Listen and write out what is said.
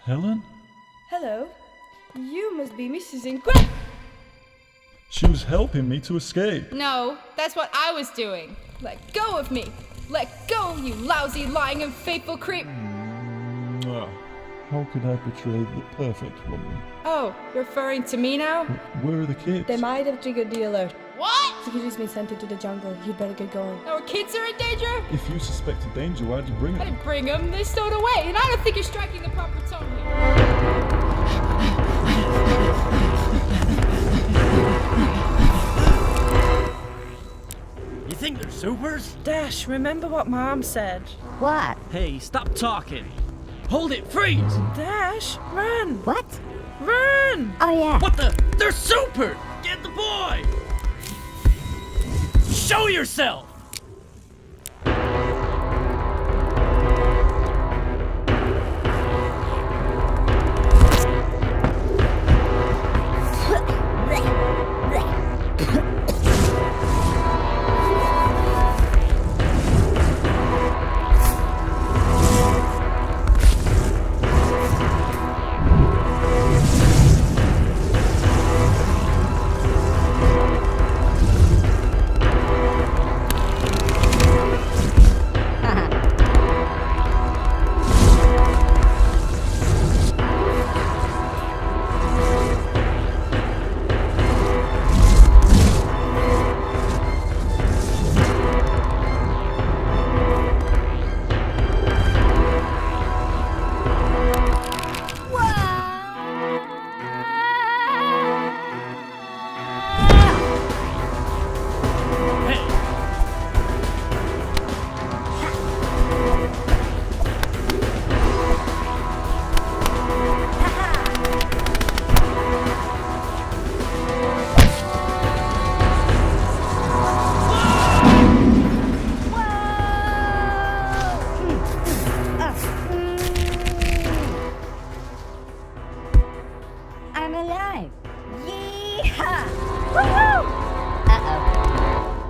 Helen? Hello. You must be Mrs. Incredible. She was helping me to escape. No, that's what I was doing. Let go of me. Let go, you lousy, lying, unfaithful creep. How could I betray the perfect woman? Oh, referring to me now? Where are the kids? They might have triggered the alert. What? Security's been sent into the jungle. You'd better get going. Our kids are in danger? If you suspected danger, why'd you bring I them? didn't bring them. They stowed away, and I don't think you're striking the proper tone here. You think they're supers? Dash, remember what Mom said. What? Hey, stop talking. Hold it, freeze! Dash, run! What? Run! Oh, yeah. What the? They're super! Get the boy! Show yourself!